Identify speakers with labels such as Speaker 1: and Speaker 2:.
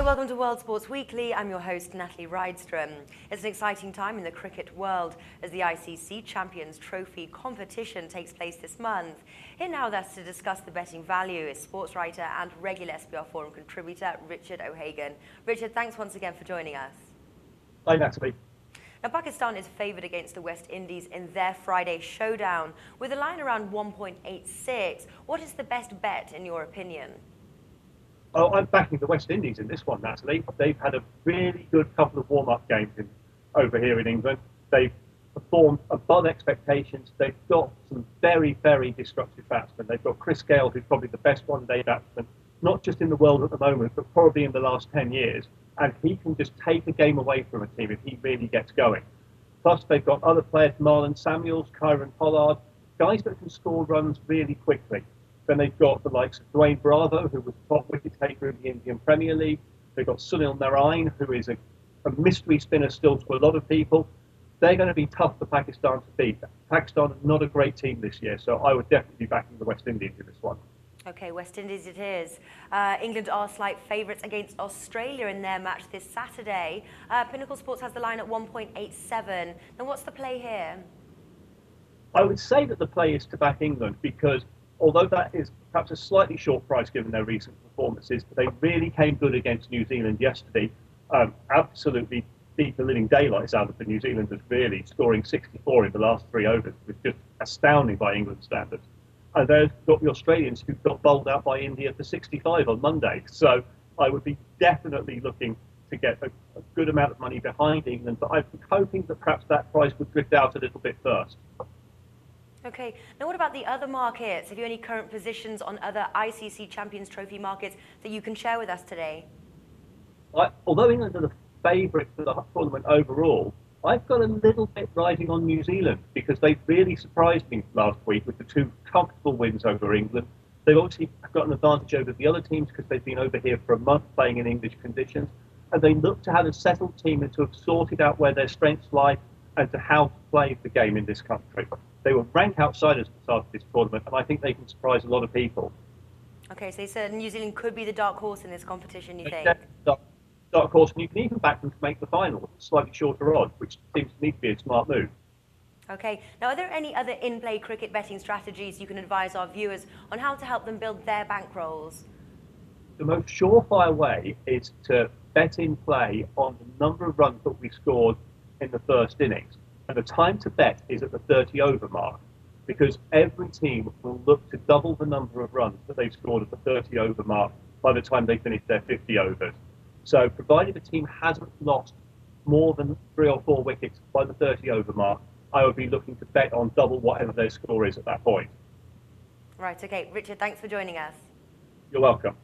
Speaker 1: welcome to World Sports Weekly. I'm your host, Natalie Rydström. It's an exciting time in the cricket world as the ICC Champions Trophy competition takes place this month. Here now with us to discuss the betting value is sports writer and regular SBRForum contributor, Richard O'Hagan. Richard, thanks once again for joining us.
Speaker 2: Hi, Natalie.
Speaker 1: Now, Pakistan is favoured against the West Indies in their Friday showdown, with a line around 1.86. What is the best bet in your opinion?
Speaker 2: Oh, I'm backing the West Indies in this one, Natalie. They've had a really good couple of warm-up games over here in England. They've performed above expectations. They've got some very, very destructive batsmen. They've got Chris Gale, who's probably the best one-day batsman, not just in the world at the moment, but probably in the last 10 years. And he can just take a game away from a team if he really gets going. Plus, they've got other players, Marlon Samuels, Kyron Pollard, guys that can score runs really quickly. Then they've got the likes of Dwayne Bravo, who was top wicket taker in the Indian Premier League. They've got Sunil Narine, who is a mystery spinner still to a lot of people. They're going to be tough for Pakistan to beat. Pakistan are not a great team this year, so I would definitely be backing the West Indies in this one.
Speaker 1: Okay, West Indies it is. England are slight favourites against Australia in their match this Saturday. Pinnacle Sports has the line at 1.87. Now, what's the play here?
Speaker 2: I would say that the play is to back England because although that is perhaps a slightly short price given their recent performances, they really came good against New Zealand yesterday. Absolutely beat the living daylights out of the New Zealanders, really, scoring 64 in the last 3 overs, which was just astounding by England standards. And they've got the Australians who got bowled out by India for 65 on Monday. So I would be definitely looking to get a good amount of money behind England, but I'm hoping that perhaps that price would drift out a little bit first.
Speaker 1: Okay, now what about the other markets? Have you any current positions on other ICC Champions Trophy markets that you can share with us today?
Speaker 2: Although England are the favourites for the tournament overall, I've got a little bit riding on New Zealand because they really surprised me last week with the 2 comfortable wins over England. They've obviously got an advantage over the other teams because they've been over here for a month playing in English conditions, and they look to have a settled team and to have sorted out where their strengths lie and to how to play the game in this country. They were ranked outsiders at the start of this tournament, and I think they can surprise a lot of people.
Speaker 1: Okay, so you said New Zealand could be the dark horse in this competition, you think?
Speaker 2: Dark horse, and you can even back them to make the final with a slightly shorter odds, which seems to me to be a smart move.
Speaker 1: Okay, now are there any other in-play cricket betting strategies you can advise our viewers on how to help them build their bankrolls?
Speaker 2: The most surefire way is to bet in play on the number of runs that we scored in the first innings. And the time to bet is at the 30-over mark, because every team will look to double the number of runs that they've scored at the 30-over mark by the time they finish their 50 overs. So provided a team hasn't lost more than 3 or 4 wickets by the 30-over mark, I would be looking to bet on double whatever their score is at that point.
Speaker 1: Right, okay. Richard, thanks for joining us.
Speaker 2: You're welcome.